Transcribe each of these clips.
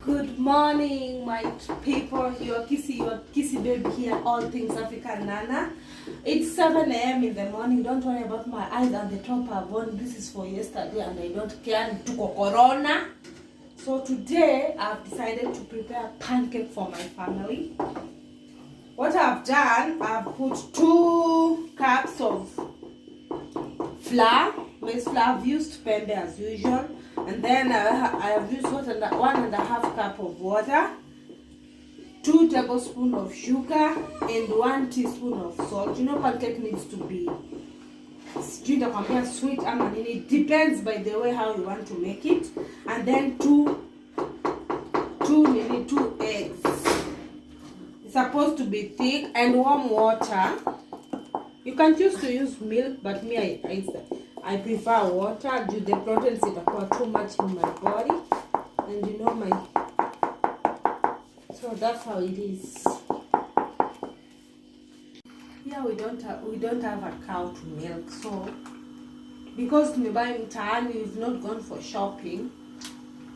Good morning, my people. Your kissy baby here, all things African Nana. It's 7 a.m. in the morning. Don't worry about my eyes and the top are gone. This is for yesterday and I don't care. Tuko corona. So today I've decided to prepare pancake for my family. What I've done, I've put 2 cups of flour, maize flour. I've used pembe as usual. And then I have used 1.5 cup of water, 2 tablespoons of sugar, and 1 teaspoon of salt. You know, pancake needs to be sweet. It depends by the way how you want to make it. And then 2 eggs. It's supposed to be thick, and warm water. You can choose to use milk, but me I prefer water due to the proteins itakuwa too much in my body, and you know so that's how it is. Here we don't have a cow to milk, so because we buy mtaani, we've not gone for shopping.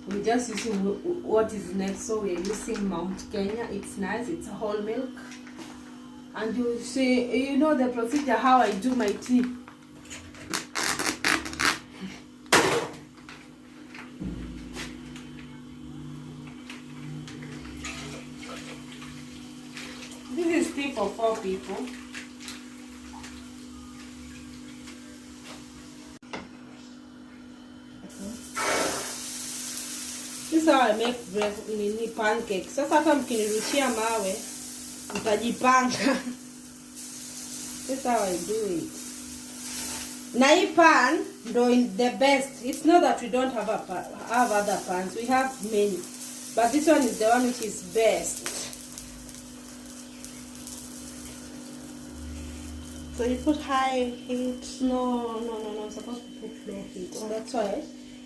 We're just using what is next, so we're using Mount Kenya. It's nice, it's whole milk, and you see, you know the procedure how I do my tea. This is tea for 4 people. This is how I make pancakes. Sasa hata mkinirushia mawe mtajipanga. This is how I do it. Na hii pan ndo the best. It's not that we don't have other pans. We have many. But this one is the one which is best. So you put high heat? No. I'm supposed to put low heat. So that's why.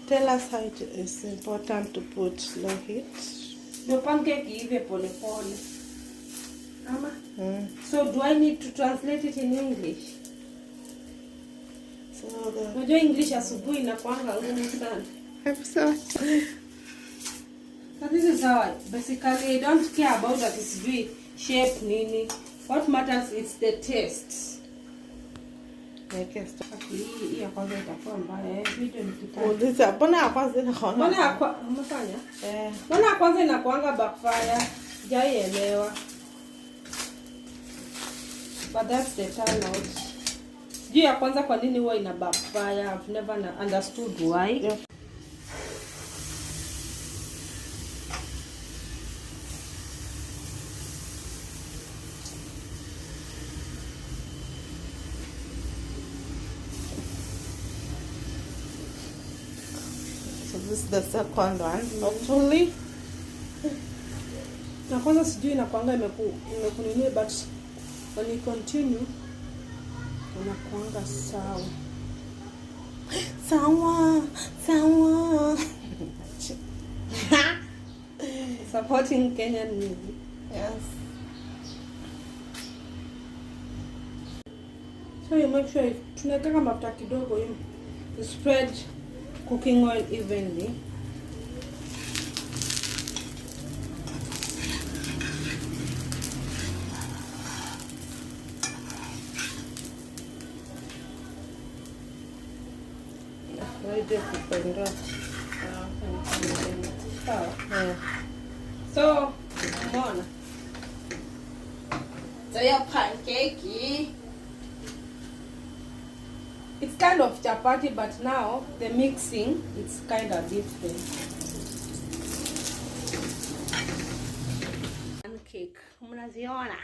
Tell us how it is important to put low heat. The pancake is pole. So do I need to translate it in English? So the unajua English asubuhi inakuanga ngumu sana. So this is how basically I don't care about that it's shape nini. What matters is the taste. Hii ya kwanza itakuwa mbaya. Video nikitaka. Uliza mbona ya kwanza inakuanga? Umefanya? Mbona ya kwanza inakuanga backfire? Jaielewa. But that's the turnout. Sijui ya kwanza kwa nini huwa ina backfire. I've never understood why. Yeah. So this is the second one. Hopefully. Na kwanza sijui inakuanga imekunini, but when you continue unakuanga sawa. Sawa. Supporting Kenyan music. Yes. So you make sure tunataka mafuta kidogo hivi. You spread cooking oil evenly. So, umeona? So your pancake, it's kind of chapati, but now the mixing it's kind of different. Pancake, mnaziona?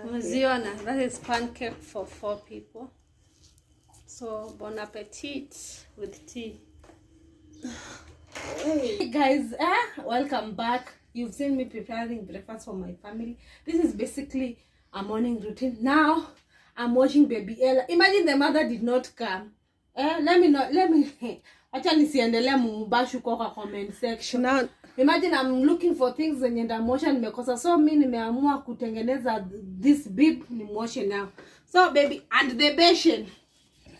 Mnaziona? That is pancake for 4 people. So bon appetit with tea. Hey guys, welcome back. You've seen me preparing breakfast for my family. This is basically a morning routine. Now I'm watching baby Ella. Imagine the mother did not come. Let me acha nisiendelea mbashu kwa comment section. Now imagine I'm looking for things zenye ndamosha nimekosa. So mimi nimeamua kutengeneza this bib nimoshe now. So baby and the patient.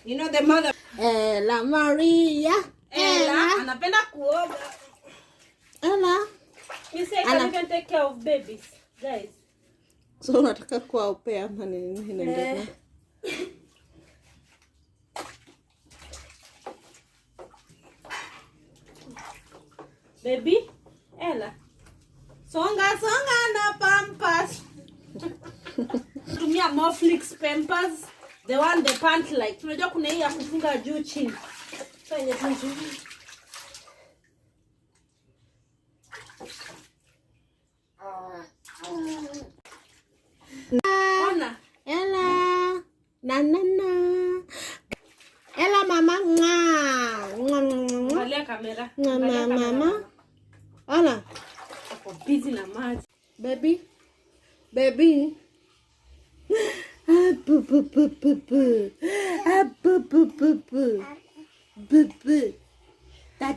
You know the mother. Ella Maria. Ella anapenda kuoga. Ella. You say I can even take care of babies, guys. So unataka kuwapea ama nini inaendelea? Baby, Ella. Songa na pampers. Tumia Moflix pampers. The one the pant like. Tunajua kuna hii ya kufunga juu chini. So yenye tunajua. Ona. Ella. Na. Ella mama. Angalia kamera. Mama. Ona. Ako busy na maji. Baby. Baby. Ta.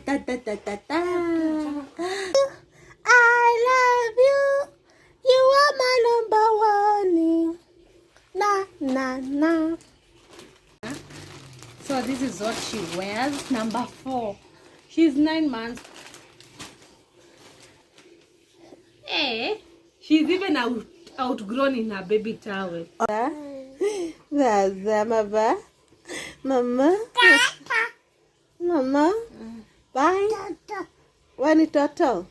I love you. You are my number one. Na. So this is what she wears. Number 4. She's 9 months. She's even outgrown in her baby towel. Mama. Bye. When it's toto.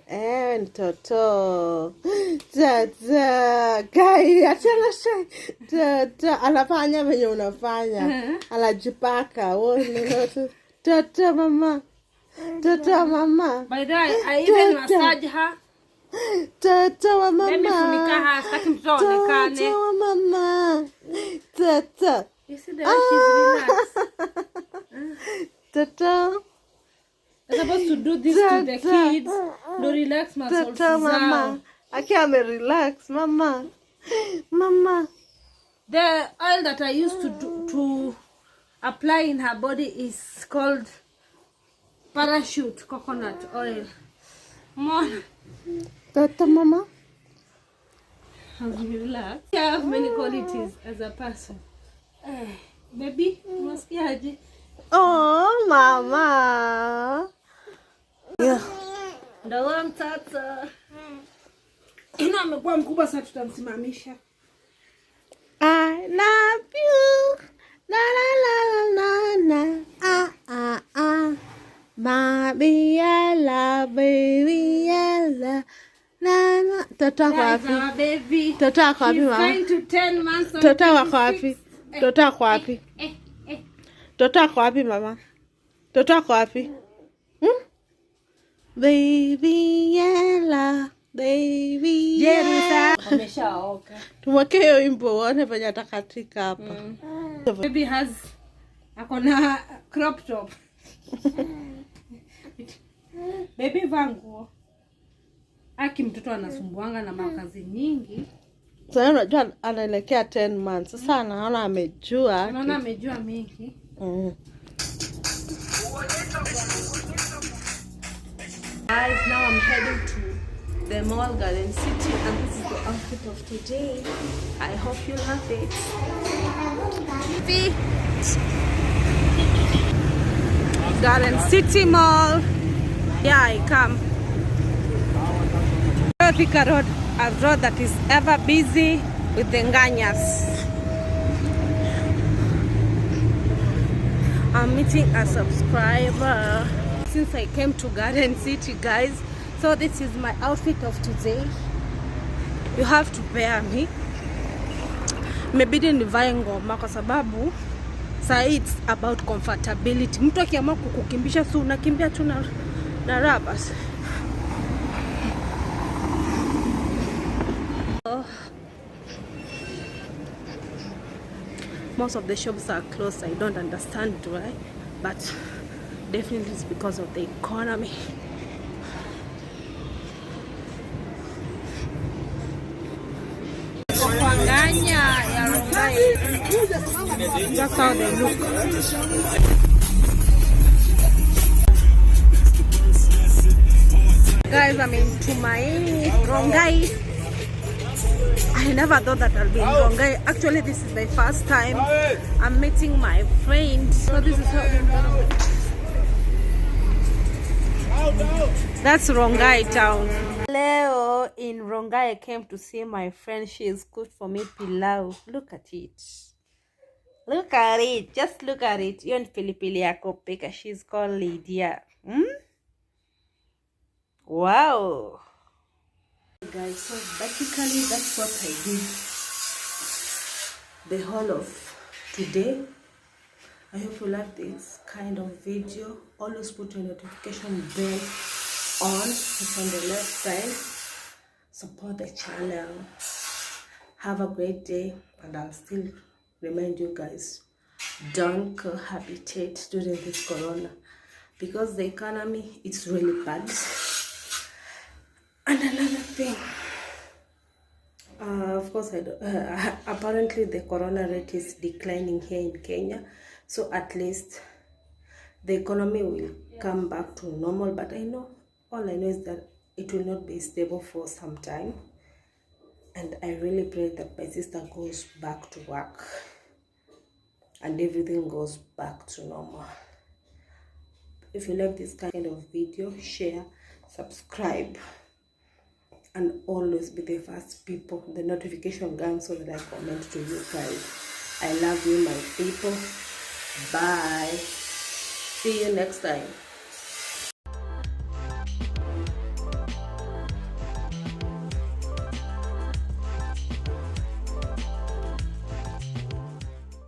Ni toto. Tata. Kai, achana shay. Tata. Anafanya venye unafanya. Anajipaka. Tata mama. By the way, I even massage her. Tata wa mama. Let me funika her. Saki mtoto onekane. Tata wa mama. Tata. You see the way she's relaxed. Tata. I'm supposed to do this to the kids. No, relax muscles. Tata mama. I can't relax, mama. The oil that I used to apply in her body is called parachute coconut oil. Mom. Tata mama. Relax. I have many qualities as a person. Baby, unasikiaje? Oh, mama. Yeah. Ndio mtoto. Ina amekuwa mkubwa sasa tutamsimamisha. I love you. La. Baby, I love baby, I love. Na. Tota kwa wapi? Tota kwa wapi mama? She's going to 10 months. Tota kwa wapi? Tota kwa wapi? Tota kwa wapi mama? Tota kwa wapi? Baby Ella, baby Ella. Ameshaoka. Tumweke hiyo wimbo uone venye atakatika hapa. Baby has akona crop top. Baby vanguo. Aki mtoto anasumbuanga na makazi nyingi. Sasa unajua anaelekea 10 months. Sasa anaona amejua. Anaona amejua mingi. Guys, now I'm heading to the mall Garden City and this is the outfit of today. I hope you love it. Garden City Mall. Here I come. Thika Road, a road that is ever busy with the nganyas. I'm meeting a subscriber since I came to Garden City, guys. So this is my outfit of today. You have to bear me. Imebidi nivae ngoma kwa sababu it's about comfortability. Mtu akiamua kukukimbisha si unakimbia tu na rabas. Most of the shops are closed. I don't understand why, but definitely it's because of the economy. That's how they look. Guys, I'm in Tumaini, Rongai. I never thought that I'll be in Rongai. Actually, this is the first time I'm meeting my friend. So this is how That's Rongai town. Leo in Rongai, I came to see my friend. She is cooked for me pilau. Look at it. Look at it. Just look at it. Hiyo ni pilipili ya kupika. She's called Lydia. Wow. Guys, so basically that's what I did the whole of today. I hope you like this kind of video. Always put your notification bell on. It's on the left side. Support the channel. Have a great day, and I'll still remind you guys, don't cohabitate during this corona, because the economy, it's really bad. And another thing, of course, apparently the corona rate is declining here in Kenya, so at least the economy will come back to normal. But all I know is that it will not be stable for some time, and I really pray that my sister goes back to work and everything goes back to normal. If you like this kind of video, share, subscribe, and always be the first people, the notification gun, so that I comment to you guys. I love you, my people. Bye. See you next time.